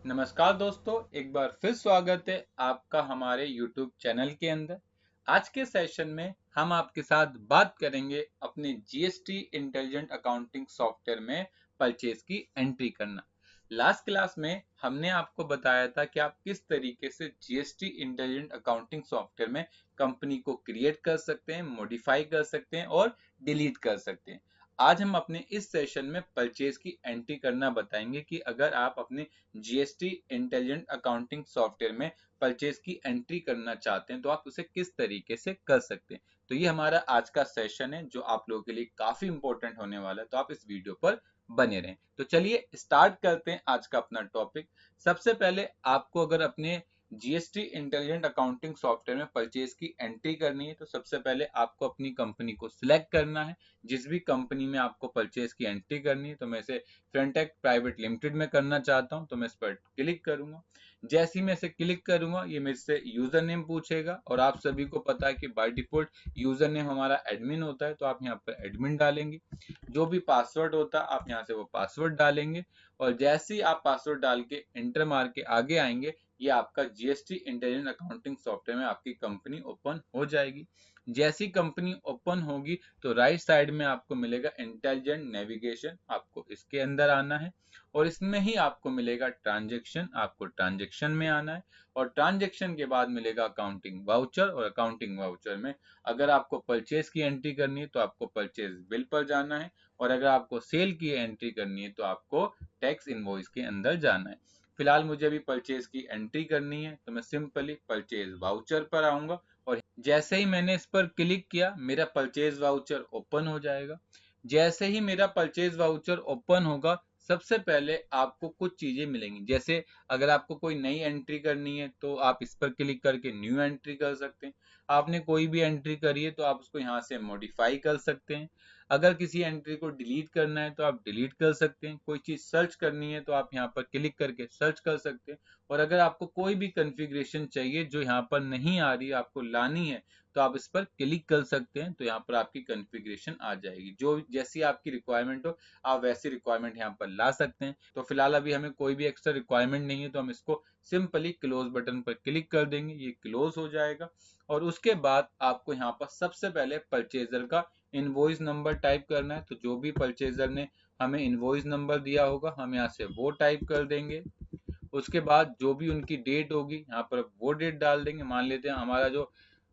नमस्कार दोस्तों, एक बार फिर स्वागत है आपका हमारे YouTube चैनल के अंदर। आज के सेशन में हम आपके साथ बात करेंगे अपने जीएसटी इंटेलिजेंट अकाउंटिंग सॉफ्टवेयर में परचेज की एंट्री करना। लास्ट क्लास में हमने आपको बताया था कि आप किस तरीके से जीएसटी इंटेलिजेंट अकाउंटिंग सॉफ्टवेयर में कंपनी को क्रिएट कर सकते हैं, मॉडिफाई कर सकते हैं और डिलीट कर सकते हैं। आज हम अपने इस सेशन में परचेज की एंट्री करना बताएंगे कि अगर आप अपने जीएसटी इंटेलिजेंट अकाउंटिंग सॉफ्टवेयर में परचेज की एंट्री करना चाहते हैं तो आप उसे किस तरीके से कर सकते हैं। तो ये हमारा आज का सेशन है जो आप लोगों के लिए काफी इंपॉर्टेंट होने वाला है, तो आप इस वीडियो पर बने रहें। तो चलिए स्टार्ट करते हैं आज का अपना टॉपिक। सबसे पहले आपको अगर अपने जीएसटी इंटेलिजेंट अकाउंटिंग सॉफ्टवेयर में परचेज की एंट्री करनी है तो सबसे पहले आपको अपनी कंपनी को सिलेक्ट करना है। जिस भी कंपनी में आपको परचेज की एंट्री करनी है, तो मैं इसे फ्रंटेक प्राइवेट लिमिटेड में करना चाहता हूं, तो मैं इस पर क्लिक करूंगा। जैसे ही मैं इसे क्लिक करूंगा ये मेरे से यूजर नेम पूछेगा और आप सभी को पता है कि बाय डिफॉल्ट यूजर नेम हमारा एडमिन होता है, तो आप यहाँ पर एडमिन डालेंगे। जो भी पासवर्ड होता है आप यहाँ से वो पासवर्ड डालेंगे और जैसे ही आप पासवर्ड डाल के एंटर मार के आगे आएंगे, ये आपका जीएसटी इंटेलिजेंट अकाउंटिंग सॉफ्टवेयर में आपकी कंपनी ओपन हो जाएगी। जैसी कंपनी ओपन होगी तो राइट साइड में आपको मिलेगा इंटेलिजेंट नेविगेशन, आपको इसके अंदर आना है और इसमें ही आपको मिलेगा ट्रांजैक्शन, आपको ट्रांजैक्शन में आना है और ट्रांजैक्शन के बाद मिलेगा अकाउंटिंग वाउचर और अकाउंटिंग वाउचर में अगर आपको परचेज की एंट्री करनी है तो आपको परचेज बिल पर जाना है और अगर आपको सेल की एंट्री करनी है तो आपको टैक्स इनवॉइस के अंदर जाना है। फिलहाल मुझे अभी परचेज की एंट्री करनी है तो मैं सिंपली परचेज वाउचर पर आऊंगा और जैसे ही मैंने इस पर क्लिक किया मेरा परचेज वाउचर ओपन हो जाएगा। जैसे ही मेरा परचेज वाउचर ओपन होगा सबसे पहले आपको कुछ चीजें मिलेंगी, जैसे अगर आपको कोई नई एंट्री करनी है तो आप इस पर क्लिक करके न्यू एंट्री कर सकते हैं। आपने कोई भी एंट्री करी है तो आप उसको यहाँ से मॉडिफाई कर सकते हैं। अगर किसी एंट्री को डिलीट करना है तो आप डिलीट कर सकते हैं। कोई चीज सर्च करनी है तो आप यहाँ पर क्लिक करके सर्च कर सकते हैं। और अगर आपको कोई भी कॉन्फ़िगरेशन चाहिए जो यहाँ पर नहीं आ रही है, आपको लानी है, तो आप इस पर क्लिक कर सकते हैं, तो यहाँ पर आपकी कॉन्फ़िगरेशन आ जाएगी। जो जैसी आपकी रिक्वायरमेंट हो आप वैसी रिक्वायरमेंट यहाँ पर ला सकते हैं। तो फिलहाल अभी हमें कोई भी एक्स्ट्रा रिक्वायरमेंट नहीं है तो हम इसको सिंपली क्लोज बटन पर क्लिक कर देंगे, ये क्लोज हो जाएगा। और उसके बाद आपको यहाँ पर सबसे पहले परचेजर का इनवॉइस नंबर टाइप करना है। तो जो भी परचेजर ने हमें इनवॉइस नंबर दिया होगा हम यहाँ से वो टाइप कर देंगे। उसके बाद जो भी उनकी डेट होगी यहाँ पर वो डेट डाल देंगे। मान लेते हैं हमारा जो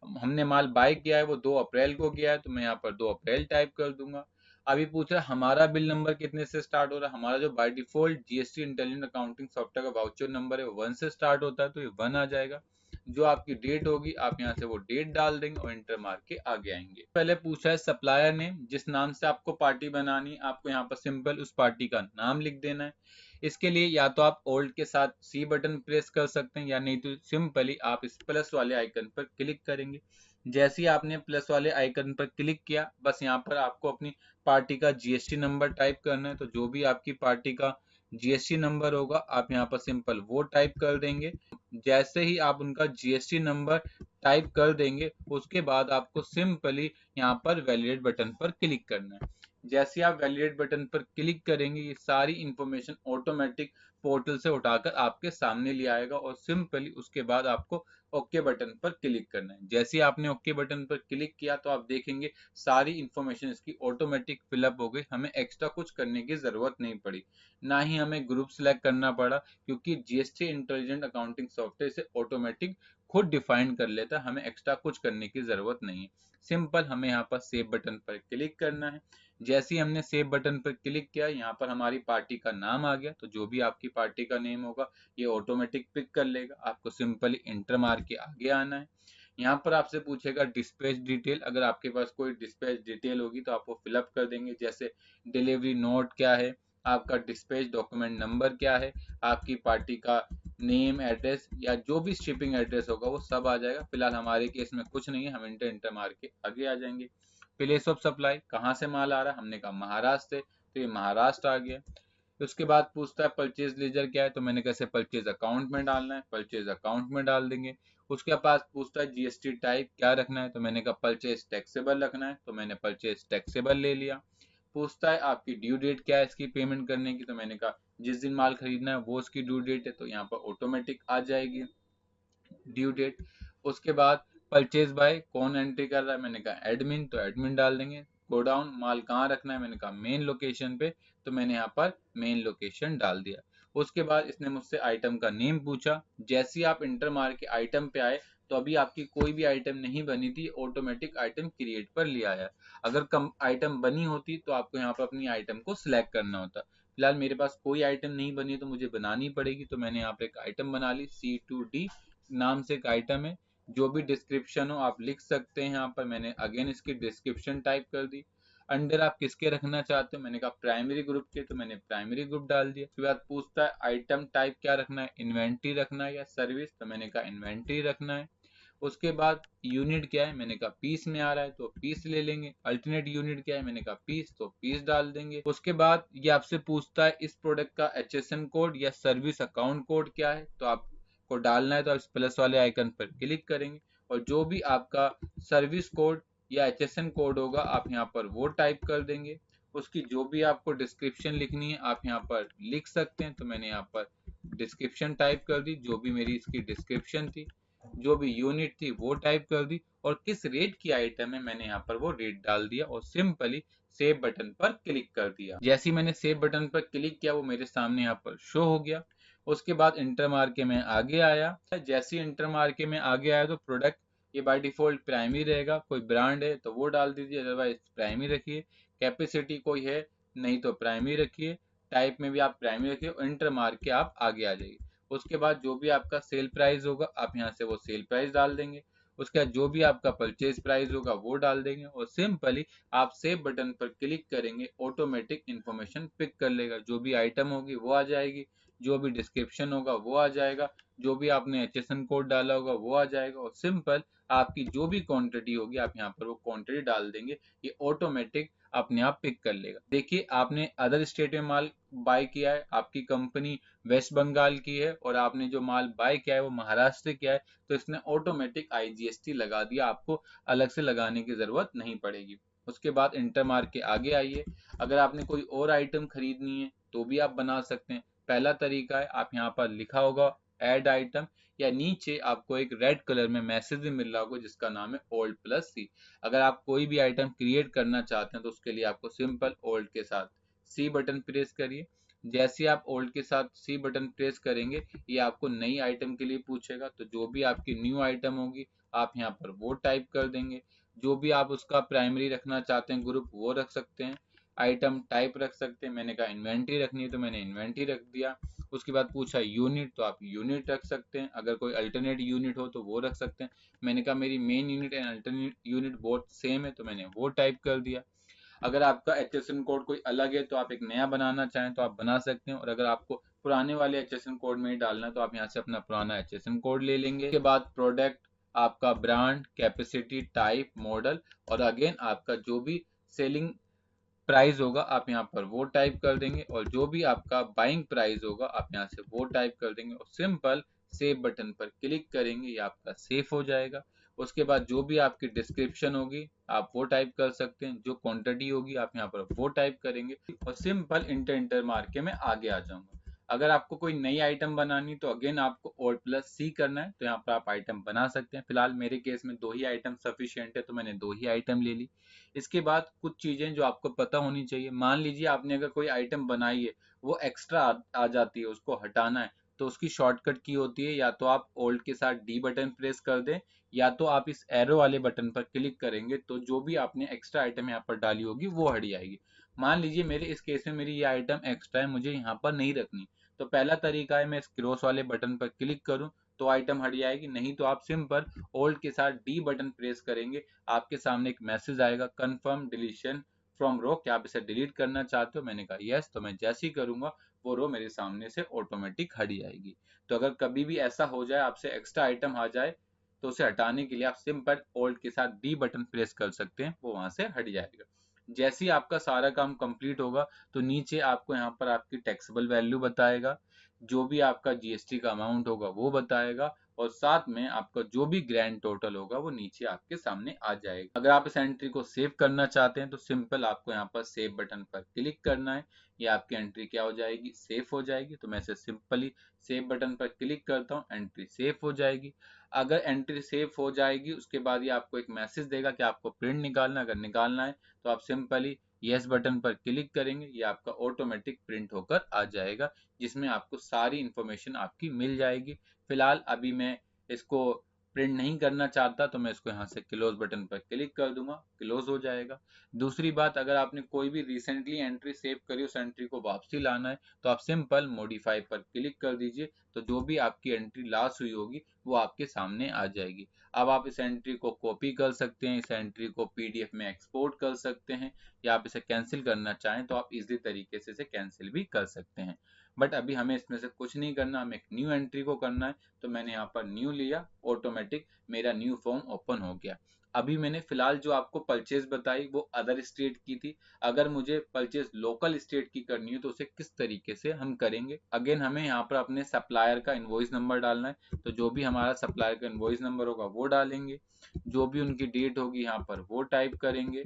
हमने माल बाय किया है वो 2 अप्रैल को किया है, तो मैं यहाँ पर 2 अप्रैल टाइप कर दूंगा। अभी पूछ रहा है हमारा बिल नंबर कितने से स्टार्ट हो रहा है। हमारा जो by default GST intelligent accounting software का वाउचर नंबर है वो 1 से स्टार्ट होता है, तो ये 1 आ जाएगा। जो आपकी डेट होगी आप यहाँ से वो डेट डाल देंगे और इंटर मार के आगे आएंगे। पहले पूछा है सप्लायर नेम, जिस नाम से आपको पार्टी बनानी है आपको यहाँ पर सिंपल उस पार्टी का नाम लिख देना है। इसके लिए या तो आप ओल्ड के साथ सी बटन प्रेस कर सकते हैं या नहीं तो सिंपली आप इस प्लस वाले आइकन पर क्लिक करेंगे। जैसे ही आपने प्लस वाले आइकन पर क्लिक किया बस यहाँ पर आपको अपनी पार्टी का जीएसटी नंबर टाइप करना है। तो जो भी आपकी पार्टी का जीएसटी नंबर होगा आप यहाँ पर सिंपल वो टाइप कर देंगे। जैसे ही आप उनका जीएसटी नंबर टाइप कर देंगे उसके बाद आपको सिंपली यहाँ पर वैलिडेट बटन पर क्लिक करना है। जैसे आप वैलिडेट बटन पर क्लिक करेंगे ये सारी इंफॉर्मेशन ऑटोमेटिक पोर्टल से उठाकर आपके सामने ले आएगा और सिंपली उसके बाद आपको ओके बटन पर क्लिक करना है। जैसे ही आपने ओके बटन पर क्लिक किया तो आप देखेंगे सारी इंफॉर्मेशन इसकी ऑटोमेटिक फिलअप हो गई, हमें एक्स्ट्रा कुछ करने की जरूरत नहीं पड़ी, ना ही हमें ग्रुप सिलेक्ट करना पड़ा, क्योंकि जीएसटी इंटेलिजेंट अकाउंटिंग सॉफ्टवेयर से ऑटोमेटिक खुद डिफाइन कर लेता है, हमें एक्स्ट्रा कुछ करने की जरूरत नहीं है। सिंपल हमें यहाँ पर सेव बटन पर क्लिक करना है। जैसे ही हमने सेव बटन पर क्लिक किया यहाँ पर हमारी पार्टी का नाम आ गया, तो जो भी आपकी पार्टी का नेम होगा ये ऑटोमेटिक पिक कर लेगा। आपको सिंपली इंटर मार के आगे आना है। यहाँ पर आपसे पूछेगा डिस्पैच डिटेल, अगर आपके पास कोई डिस्पैच डिटेल होगी तो आप वो फिलअप कर देंगे, जैसे डिलीवरी नोट क्या है, आपका डिस्पैच डॉक्यूमेंट नंबर क्या है, आपकी पार्टी का नेम एड्रेस या जो भी शिपिंग एड्रेस होगा वो सब आ जाएगा। फिलहाल हमारे केस में कुछ नहीं है, हम इंटर मार के आगे आ जाएंगे। प्लेस ऑफ सप्लाई कहाँ से माल आ रहा है, हमने कहा महाराष्ट्र से, तो ये महाराष्ट्र आ गया। उसके बाद पूछता है परचेज लेजर क्या है, तो मैंने कैसे परचेज अकाउंट में डालना है, परचेज अकाउंट में डाल देंगे। उसके बाद पूछता है जीएसटी टाइप क्या रखना है, तो मैंने कहा परचेज टैक्सेबल रखना है, तो मैंने परचेज टैक्सेबल ले लिया। पूछता है आपकी ड्यू डेट क्या है इसकी पेमेंट करने की, तो मैंने कहा जिस दिन माल खरीदना है वो उसकी ड्यू डेट है, तो यहाँ पर ऑटोमेटिक आ जाएगी ड्यू डेट। उसके बाद परचेज बाय कौन एंट्री कर रहा है, मैंने कहा एडमिन, तो एडमिन डाल देंगे। गोडाउन माल कहाँ रखना है, मैंने कहा मेन लोकेशन पे, तो मैंने यहाँ पर मेन लोकेशन डाल दिया। उसके बाद इसने मुझसे आइटम का नेम पूछा। जैसे ही आप इंटर मार के आइटम पे आए, तो अभी आपकी कोई भी आइटम नहीं बनी थी, ऑटोमेटिक आइटम क्रिएट पर लिया है। अगर कम आइटम बनी होती तो आपको यहाँ पर अपनी आइटम को सिलेक्ट करना होता। फिलहाल मेरे पास कोई आइटम नहीं बनी तो मुझे बनानी पड़ेगी, तो मैंने यहाँ पे एक आइटम बना ली। C2D नाम से एक आइटम है। जो भी डिस्क्रिप्शन हो आप लिख सकते हैं। यहाँ पर मैंने अगेन इसकी डिस्क्रिप्शन टाइप कर दी। अंडर आप किसके रखना चाहते हो, मैंने कहा प्राइमरी ग्रुप के, तो मैंने प्राइमरी ग्रुप डाल दिया। उसके बाद पूछता है आइटम टाइप क्या रखना है, इन्वेंट्री रखना है या सर्विस, तो मैंने कहा इन्वेंट्री रखना है। उसके बाद यूनिट क्या है, मैंने कहा पीस में आ रहा है तो पीस ले लेंगे। अल्टरनेट यूनिट क्या है, मैंने कहा पीस, तो पीस डाल देंगे। उसके बाद ये आपसे पूछता है इस प्रोडक्ट का HSN कोड या सर्विस अकाउंट कोड क्या है, तो आपको डालना है तो आप इस प्लस वाले आइकन पर क्लिक करेंगे और जो भी आपका सर्विस कोड या HSN कोड होगा आप यहाँ पर वो टाइप कर देंगे। उसकी जो भी आपको डिस्क्रिप्शन लिखनी है आप यहाँ पर लिख सकते हैं, तो मैंने यहाँ पर डिस्क्रिप्शन टाइप कर दी, जो भी मेरी इसकी डिस्क्रिप्शन थी। जो भी यूनिट थी वो टाइप कर दी और किस रेट की आइटम है मैंने यहाँ पर वो रेट डाल दिया और सिंपली सेव बटन पर क्लिक कर दिया। जैसे ही मैंने सेव बटन पर क्लिक किया वो मेरे सामने यहाँ पर शो हो गया। उसके बाद इंटर मार के मैं आगे आया। जैसे ही इंटर मार के मैं आगे आया तो प्रोडक्ट ये बाय डिफॉल्ट प्राइमरी रहेगा। कोई ब्रांड है तो वो डाल दीजिए, अदरवाइज प्राइमरी रखिए। कैपेसिटी कोई है नहीं तो प्राइमरी रखिए। टाइप में भी आप प्राइमरी रखिए और इंटर मार के आप आगे आ जाइए। उसके बाद जो भी आपका सेल प्राइस होगा आप यहाँ से वो सेल प्राइस डाल देंगे। उसके बाद जो भी आपका परचेज प्राइस होगा वो डाल देंगे और सिंपली आप सेव बटन पर क्लिक करेंगे, ऑटोमेटिक इंफॉर्मेशन पिक कर लेगा। जो भी आइटम होगी वो आ जाएगी, जो भी डिस्क्रिप्शन होगा वो आ जाएगा, जो भी आपने HSN कोड डाला होगा वो आ जाएगा और सिंपल आपकी जो भी क्वांटिटी होगी आप यहाँ पर वो क्वांटिटी डाल देंगे। ये ऑटोमेटिक अपने आप पिक कर लेगा। देखिए आपने अदर स्टेट में माल बाय किया है, आपकी कंपनी वेस्ट बंगाल की है और आपने जो माल बाय किया है वो महाराष्ट्र किया है, तो इसने ऑटोमेटिक IGST लगा दिया, आपको अलग से लगाने की जरूरत नहीं पड़ेगी। उसके बाद इंटर मार के आगे आइए। अगर आपने कोई और आइटम खरीदनी है तो भी आप बना सकते हैं। पहला तरीका है, आप यहाँ पर लिखा होगा ऐड आइटम या नीचे आपको एक रेड कलर में मैसेज भी मिल रहा होगा जिसका नाम है Alt+C। अगर आप कोई भी आइटम क्रिएट करना चाहते हैं तो उसके लिए आपको सिंपल Alt के साथ C बटन प्रेस करिए। जैसे आप Alt के साथ C बटन प्रेस करेंगे ये आपको नई आइटम के लिए पूछेगा, तो जो भी आपकी न्यू आइटम होगी आप यहाँ पर वो टाइप कर देंगे। जो भी आप उसका प्राइमरी रखना चाहते हैं ग्रुप वो रख सकते हैं। आइटम टाइप रख सकते हैं, मैंने कहा इन्वेंट्री रखनी है तो मैंने इन्वेंट्री रख दिया। उसके बाद पूछा यूनिट, तो आप यूनिट रख सकते हैं। अगर कोई अल्टरनेट यूनिट हो तो वो रख सकते हैं। मैंने कहा मेरी main unit and alternate unit both same है तो मैंने वो टाइप कर दिया। अगर आपका HSN कोड कोई अलग है तो आप एक नया बनाना चाहें तो आप बना सकते हैं, और अगर आपको पुराने वाले HSN कोड में ही डालना है तो आप यहाँ से अपना पुराना HSN कोड ले लेंगे। उसके बाद प्रोडक्ट, आपका ब्रांड, कैपेसिटी, टाइप, मॉडल और अगेन आपका जो भी सेलिंग प्राइस होगा आप यहाँ पर वो टाइप कर देंगे और जो भी आपका बाइंग प्राइस होगा आप यहाँ से वो टाइप कर देंगे और सिंपल सेव बटन पर क्लिक करेंगे, ये आपका सेव हो जाएगा। उसके बाद जो भी आपकी डिस्क्रिप्शन होगी आप वो टाइप कर सकते हैं, जो क्वांटिटी होगी आप यहाँ पर वो टाइप करेंगे और सिंपल इंटर मार के मैं आगे आ जाऊंगा। अगर आपको कोई नई आइटम बनानी तो अगेन आपको Alt+C करना है, तो यहाँ पर आप आइटम बना सकते हैं। फिलहाल मेरे केस में 2 ही आइटम सफिशियंट है तो मैंने 2 ही आइटम ले ली। इसके बाद कुछ चीजें जो आपको पता होनी चाहिए, मान लीजिए आपने अगर कोई आइटम बनाई है वो एक्स्ट्रा आ जाती है, उसको हटाना है तो उसकी शॉर्टकट की होती है, या तो आप Alt के साथ D बटन प्रेस कर दें या तो आप इस एरो वाले बटन पर क्लिक करेंगे तो जो भी आपने एक्स्ट्रा आइटम यहाँ पर डाली होगी वो हट जाएगी। मान लीजिए मेरे इस केस में मेरी ये आइटम एक्स्ट्रा है, मुझे यहाँ पर नहीं रखनी, तो पहला तरीका है मैं इस क्रॉस वाले बटन पर क्लिक करूं तो आइटम हट जाएगी, नहीं तो आप सिंपल Alt के साथ D बटन प्रेस करेंगे, आपके सामने एक मैसेज आएगा कंफर्म डिलीशन फ्रॉम रो, क्या आप इसे डिलीट करना चाहते हो, मैंने कहा यस, तो मैं जैसे ही करूंगा वो रो मेरे सामने से ऑटोमेटिक हट जाएगी। तो अगर कभी भी ऐसा हो जाए आपसे एक्स्ट्रा आइटम आ जाए तो उसे हटाने के लिए आप सिंपल Alt के साथ D बटन प्रेस कर सकते हैं, वो वहां से हट जाएगा। जैसे ही आपका सारा काम कंप्लीट होगा तो नीचे आपको यहाँ पर आपकी टैक्सेबल वैल्यू बताएगा, जो भी आपका GST का अमाउंट होगा वो बताएगा और साथ में आपका जो भी ग्रैंड टोटल होगा वो नीचे आपके सामने आ जाएगा। अगर आप इस एंट्री को सेव करना चाहते हैं तो सिंपल आपको यहाँ पर सेव बटन पर क्लिक करना है। ये आपकी एंट्री क्या हो जाएगी, सेव हो जाएगी। तो मैं इसे सिंपली सेव बटन पर क्लिक करता हूँ, एंट्री सेव हो जाएगी। अगर एंट्री सेव हो जाएगी उसके बाद ये आपको एक मैसेज देगा कि आपको प्रिंट निकालना, अगर निकालना है तो आप सिंपली यस बटन पर क्लिक करेंगे। ये आपका ऑटोमेटिक प्रिंट होकर आ जाएगा, जिसमें आपको सारी इंफॉर्मेशन आपकी मिल जाएगी। फिलहाल अभी मैं इसको प्रिंट नहीं करना चाहता तो मैं इसको यहाँ से क्लोज बटन पर क्लिक कर दूंगा, क्लोज हो जाएगा। दूसरी बात, अगर आपने कोई भी रिसेंटली एंट्री सेव करी उस एंट्री को वापसी लाना है तो आप सिंपल मॉडिफाई पर क्लिक कर दीजिए, तो जो भी आपकी एंट्री लास्ट हुई होगी वो आपके सामने आ जाएगी। अब आप इस एंट्री को कॉपी कर सकते हैं, इस एंट्री को पीडीएफ में एक्सपोर्ट कर सकते हैं, या आप इसे कैंसिल करना चाहें तो आप इजी तरीके से इसे कैंसिल भी कर सकते हैं। बट अभी हमें इसमें से कुछ नहीं करना, हमें एक न्यू एंट्री को करना है। तो मैंने यहाँ पर न्यू लिया, ऑटोमेटिक मेरा न्यू फॉर्म ओपन हो गया। अभी मैंने फिलहाल जो आपको परचेज बताई वो अदर स्टेट की थी। अगर मुझे परचेज लोकल स्टेट की करनी है तो उसे किस तरीके से हम करेंगे। अगेन हमें यहाँ पर अपने सप्लायर का इनवॉइस नंबर डालना है, तो जो भी हमारा सप्लायर का इनवॉइस नंबर होगा वो डालेंगे, जो भी उनकी डेट होगी यहाँ पर वो टाइप करेंगे,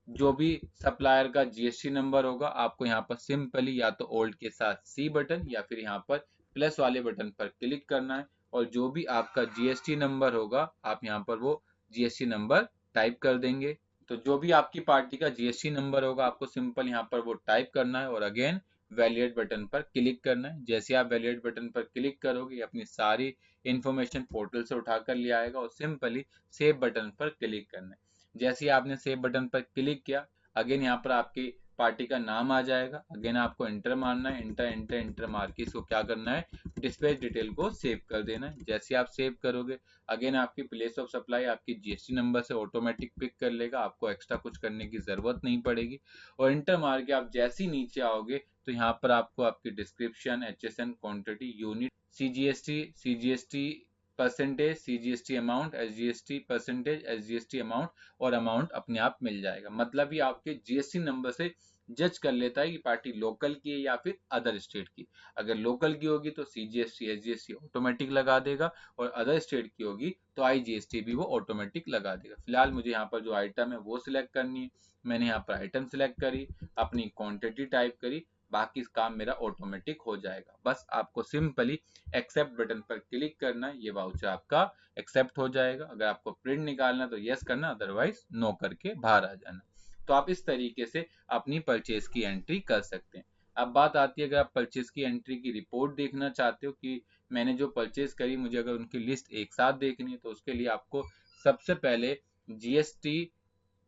जो भी सप्लायर का जीएसटी नंबर होगा आपको यहाँ पर सिंपली या तो ओल्ड के साथ सी बटन या फिर यहाँ पर प्लस वाले बटन पर क्लिक करना है, और जो भी आपका जीएसटी नंबर होगा आप यहाँ पर वो जीएसटी नंबर टाइप कर देंगे। तो जो भी आपकी पार्टी का जीएसटी नंबर होगा आपको सिंपल यहाँ पर वो टाइप करना है, और अगेन वैलिडेट बटन पर क्लिक करना है। जैसे आप वैलिडेट बटन पर क्लिक करोगे अपनी सारी इंफॉर्मेशन पोर्टल से उठाकर ले आएगा, और सिंपली सेव बटन पर क्लिक करना है। जैसे ही आपने सेव बटन पर क्लिक किया अगेन यहाँ पर आपकी पार्टी का नाम आ जाएगा। अगेन आपको एंटर मारना है, एंटर एंटर एंटर मार के इसको क्या करना है, डिस्पैच डिटेल को सेव कर देना है। जैसे आप सेव करोगे अगेन आपकी प्लेस ऑफ सप्लाई आपकी जीएसटी नंबर से ऑटोमेटिक पिक कर लेगा, आपको एक्स्ट्रा कुछ करने की जरूरत नहीं पड़ेगी। और एंटर मार के आप जैसे ही नीचे आओगे तो यहाँ पर आपको आपकी description, HSN, quantity, unit, CGST percentage, CGST amount, SGST percentage, SGST amount और अमाउंट अपने आप मिल जाएगा। मतलब ये आपके जीएसटी नंबर से जज कर लेता है कि पार्टी लोकल की है या फिर अदर स्टेट की। अगर लोकल की होगी तो सीजीएसटी एसजीएसटी ऑटोमेटिक लगा देगा, और अदर स्टेट की होगी तो आईजीएसटी भी वो ऑटोमेटिक लगा देगा। फिलहाल मुझे यहाँ पर जो आइटम है वो सिलेक्ट करनी है, मैंने यहाँ पर आइटम सिलेक्ट करी, अपनी क्वांटिटी टाइप करी, बाकी काम मेरा ऑटोमेटिक हो जाएगा। बस आपको सिंपली एक्सेप्ट बटन पर क्लिक करना है, ये वाउचर आपका एक्सेप्ट हो जाएगा। अगर आपको प्रिंट निकालना तो यस करना, अदरवाइज नो करके बाहर आ जाना। तो आप इस तरीके से अपनी परचेज की एंट्री कर सकते हैं। अब बात आती है, अगर आप परचेज की एंट्री की रिपोर्ट देखना चाहते हो कि मैंने जो परचेज करी मुझे अगर उनकी लिस्ट एक साथ देखनी है, तो उसके लिए आपको सबसे पहले जीएसटी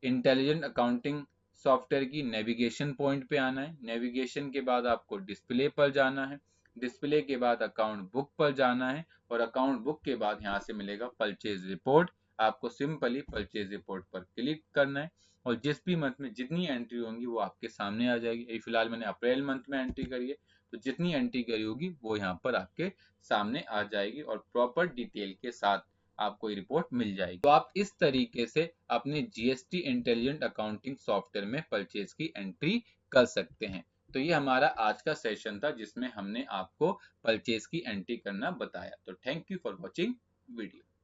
इंटेलिजेंट अकाउंटिंग सॉफ्टवेयर की नेविगेशन पॉइंट पे आना है। नेविगेशन के बाद आपको डिस्प्ले पर जाना है, डिस्प्ले के बाद अकाउंट बुक पर जाना है, और अकाउंट बुक के बाद यहाँ से मिलेगा परचेज रिपोर्ट। आपको सिंपली परचेज रिपोर्ट पर क्लिक करना है, और जिस भी मंथ में जितनी एंट्री होंगी वो आपके सामने आ जाएगी। फिलहाल मैंने अप्रैल मंथ में एंट्री करी है, तो जितनी एंट्री करी होगी वो यहाँ पर आपके सामने आ जाएगी, और प्रॉपर डिटेल के साथ आपको ये रिपोर्ट मिल जाएगी। तो आप इस तरीके से अपने जीएसटी इंटेलिजेंट अकाउंटिंग सॉफ्टवेयर में परचेज की एंट्री कर सकते हैं। तो ये हमारा आज का सेशन था जिसमें हमने आपको परचेज की एंट्री करना बताया। तो thank you for watching video.